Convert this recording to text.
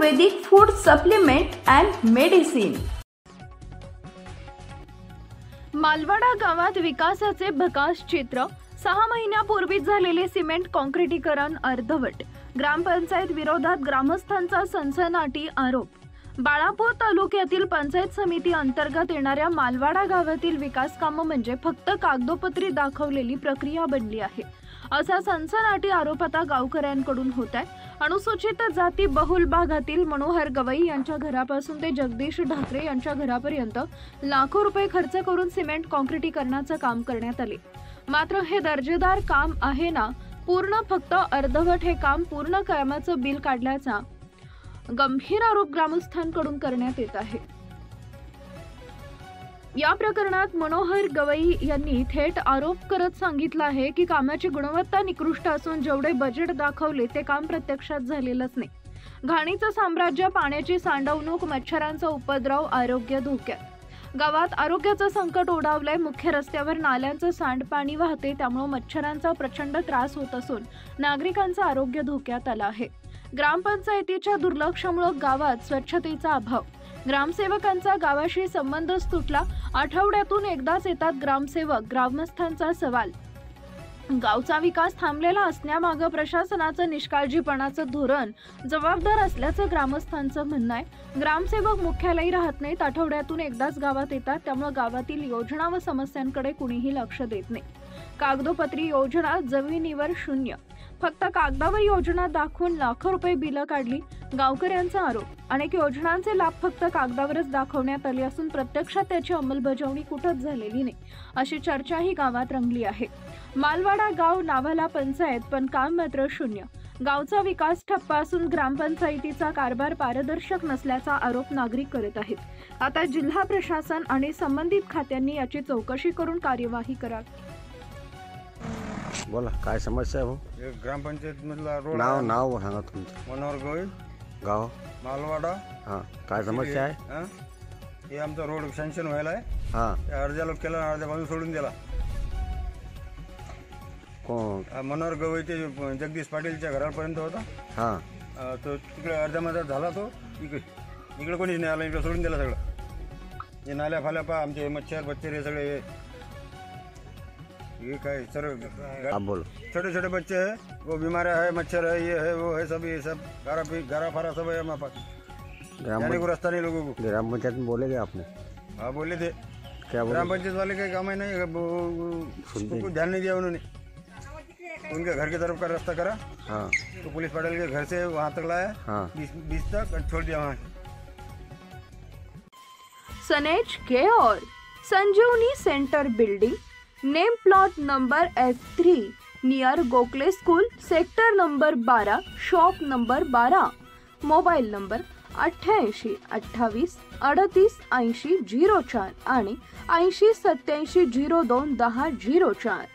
Ayurvedic food supplement and medicine. Malwada गावात विकासाचे भकास चित्र। 6 महिन्यापूर्वी झालेले सिमेंट काँक्रिटीकरण अर्धवट। ग्रामपंचायत विरोधात ग्रामस्थांचा सनसनाटी आरोप। बाळापूर तालुक्यातील पंचायत समिती अंतर्गत येणाऱ्या मालवाडा गावातील विकास कामं म्हणजे फक्त कागदोपत्री दाखवलेली प्रक्रिया बनली आहे, असा सनसनाटी आरोप आता गावकऱ्यांकडून होत आहे। अनुसूचित जाती बहुल भागातील मनोहर गवई यांच्या घरापासून ते जगदीश ढाकरे यांच्या घरापर्यंत लाखो रुपये खर्च करून सिमेंट काँक्रिटीकरणाचं काम करण्यात आले। मात्र हे दर्जेदार काम आहे ना, पूर्ण फक्त अर्धवट हे काम पूर्ण कामाचं बिल काढल्याचा गंभीर आरोप ग्रामस्थांकडून करण्यात येत आहे। या प्रकरणात मनोहर गवई यांनी थेट आरोप करत सांगितलं आहे की कामाची गुणवत्ता निकृष्ट असून जेवढे बजेट दाखवले ते काम प्रत्यक्षात झालेलंच नाही। घाणीचं साम्राज्य, पाण्याची सांडवणूक, मच्छरांचा उपद्रव, आरोग्य धोक्यात। गावात आरोग्याचं संकट ओढावलंय। मुख्य रस्त्यावर नाल्यांचं सांडपाणी वाहते, त्यामुळे मच्छरांचा प्रचंड त्रास होत असून नागरिकांचं आरोग्य धोक्यात आलं आहे। ग्रामपंचायतीच्या दुर्लक्षामुळे गावात स्वच्छतेचा अभाव। ग्रामसेवकांचा गावाशी संबंधच तुटला। आठवड्यातून एकदाच येतात ग्रामसेवक। ग्रामस्थांचा सवाल, गावचा विकास थांबलेला असण्यामागे प्रशासनाचं निष्काळजीपणाचं धोरण जबाबदार असल्याचं ग्रामस्थांचं म्हणणं आहे। ग्रामसेवक मुख्यालयी राहत नाहीत, आठवड्यातून एकदाच गावात येतात, त्यामुळे गावातील योजना व समस्यांकडे कुणीही लक्ष देत नाही। कागदोपत्री योजना, जमिनीवर शून्य। फक्त कागदावर योजना दाखवून लाखो रुपये बिलं काढली। गावकऱ्यांचा आरोप, अनेक योजनांचे लाभ फक्त कागदावरच दाखवण्यात आले असून प्रत्यक्षात त्याची अंमलबजावणी कुठंच झालेली नाही, अशी चर्चाही गावात रंगली आहे। मालवाडा गाव नावाला पंचायत, पण काम मात्र शून्य। गावचा विकास ठप्प असून ग्रामपंचायतीचा कारभार पारदर्शक नसल्याचा आरोप नागरिक करत आहेत। आता जिल्हा प्रशासन आणि संबंधित खात्यांनी याची चौकशी करून कार्यवाही करावी। बोला, काय समस्या आहे भाऊ? ग्रामपंचायत मधला रोड नाव सांगा तुमचं। मनोहर गवई, गाव मालवाडा। हां, काय समस्या आहे? हे आमचा रोड सँक्शन व्हायला आहे। हां, अर्ध्याला केला, अर्ध्या बाजून सोडून दिला। कोण? मनोहर गवई ते जगदीश पाटीलच्या घरापर्यंत होता। हां, तो तिकडे अर्ध्या मध्ये झाला, तो इकडे कोणीच नाही आला, इकडे सोडून दिला सगळं। हे नाल्या फाल्या पहा, आमचे मच्छर बच्चे हे सगळे, ये काय सर्व बोलो। छोटे छोटे बच्चे हैं, वो बीमारियां है, मच्छर है, ये है, वो है, सब ये सब गारा फारा सब है हमारे पास। जाने को रास्ता नहीं लोगों को। ग्राम पंचायत में बोले क्या आपने? हाँ बोले थे। क्या बोले? ग्राम पंचायत वाले का काम है नहीं, कुछ ध्यान नहीं दिया उन्होंने। उनके घर की तरफ का रास्ता करा। हाँ, तो पुलिस पाटिल के घर से वहाँ तक लाया। हाँ, 20 तक और छोड़ दिया वहाँ। सनेज के और Sanjeevani centre building, name plot number F3 near Gokhale school, sector number 12, shop number 12। Mobile number 88 28 38 80 04 आणि 80 87 02 10 04।